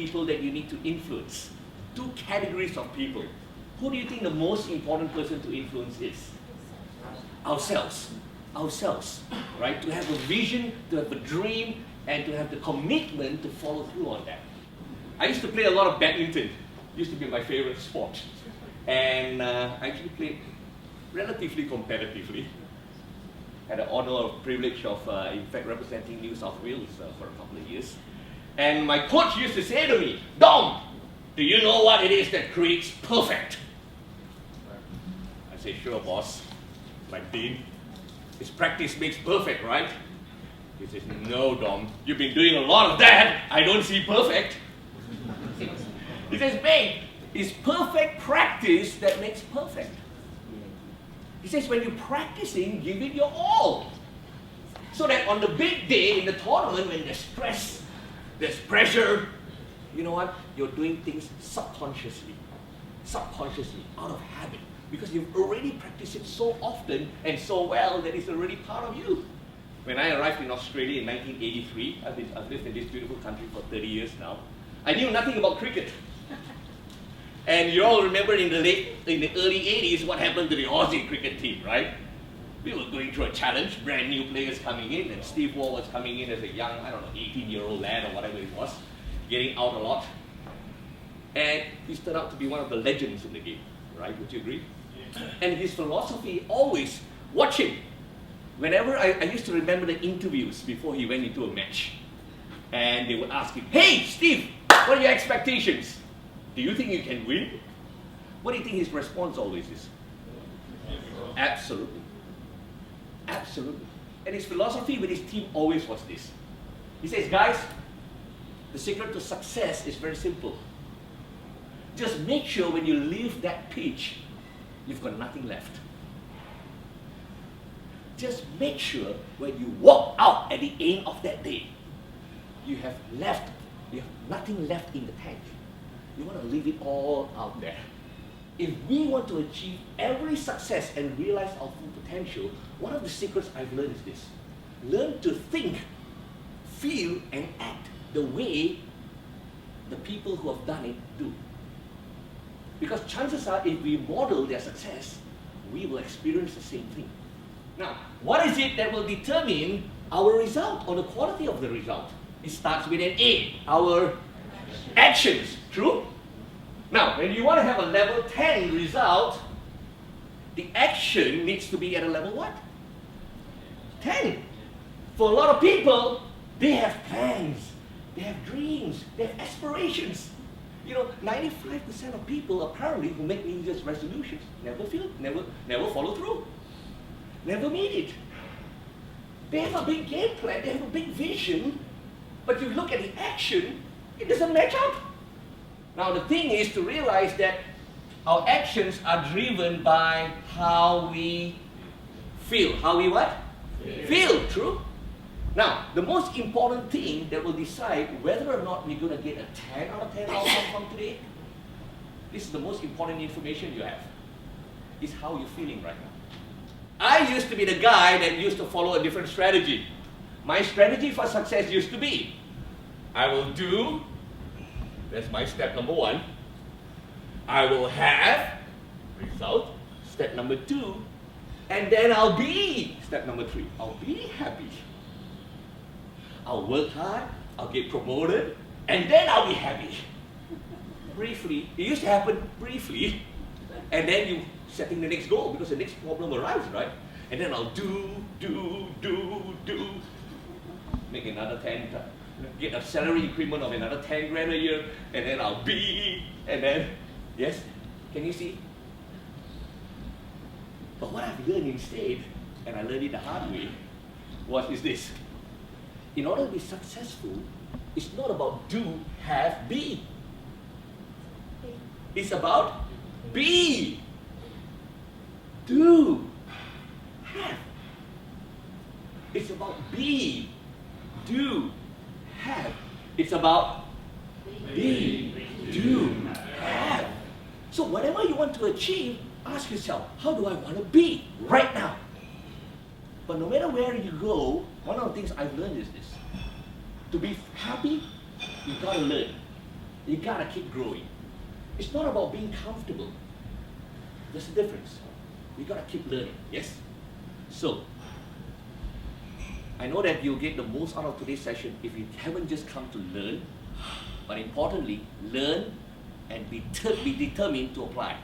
people that you need to influence. 2 categories of people. Who do you think the most important person to influence is? Ourselves. Ourselves, right? To have a vision, to have a dream, and to have the commitment to follow through on that. I used to play a lot of badminton. Used to be my favorite sport. And I actually played relatively competitively. Had the honor or privilege of, in fact, representing New South Wales for a couple of years. And my coach used to say to me, Dom, do you know what it is that creates perfect? I say, sure, boss. Like Dean, it's practice makes perfect, right? He says, no, Dom, you've been doing a lot of that. I don't see perfect. He says, mate, it's perfect practice that makes perfect. He says, when you're practicing, give it your all. So that on the big day in the tournament, when there's stress, there's pressure, you know what? You're doing things subconsciously, out of habit. Because you've already practiced it so often and so well that it's already part of you. When I arrived in Australia in 1983, I've lived in this beautiful country for 30 years now, I knew nothing about cricket. And you all remember in the early 80s what happened to the Aussie cricket team, right? We were going through a challenge, brand new players coming in, and Steve Waugh was coming in as a young, 18-year-old lad or whatever it was, getting out a lot. And he's turned out to be one of the legends in the game, right? Would you agree? And his philosophy, always watch him. Whenever I used to remember the interviews before he went into a match, and they would ask him, hey, Steve, what are your expectations? Do you think you can win? What do you think his response always is? Absolutely. Absolutely. And his philosophy with his team always was this. He says, guys, the secret to success is very simple. Just make sure when you leave that pitch, you've got nothing left. Just make sure when you walk out at the end of that day, you have nothing left in the tank. You want to leave it all out there. If we want to achieve every success and realize our full potential, one of the secrets I've learned is this. Learn to think, feel, and act the way the people who have done it do. Because chances are, if we model their success, we will experience the same thing. Now, what is it that will determine our result or the quality of the result? It starts with an A, our actions. True? Now, when you want to have a level 10 result, the action needs to be at a level what? 10. For a lot of people, they have plans, they have dreams, they have aspirations. You know, 95% of people apparently who make New Year's resolutions never follow through, never meet it. They have a big game plan, they have a big vision, but you look at the action, it doesn't match up. Now the thing is to realize that our actions are driven by how we feel. How we what? Feel, true? Now, the most important thing that will decide whether or not we're going to get a 10 out of 10 outcome from today, this is the most important information you have, is how you're feeling right now. I used to be the guy that used to follow a different strategy. My strategy for success used to be, I will do, that's my step number 1. I will have, result, step number 2, and then I'll be, step number 3, I'll be happy. I'll work hard, I'll get promoted, and then I'll be happy. Briefly, it used to happen briefly, and then you setting the next goal because the next problem arrives, right? And then I'll do, make another 10, get a salary increment of another 10 grand a year, and then I'll be, and then, yes, can you see? But what I've learned instead, and I learned it the hard way, is this. In order to be successful, it's not about do, have, be. It's about be, do, have. It's about be, do, have. It's about be, do, have. So whatever you want to achieve, ask yourself, how do I want to be right now? But no matter where you go, one of the things I've learned is this. To be happy, you've got to learn You gotta keep growing. It's not about being comfortable. There's a difference. You gotta keep learning. Yes? So, I know that you'll get the most out of today's session if you haven't just come to learn, but importantly, learn and be determined to apply.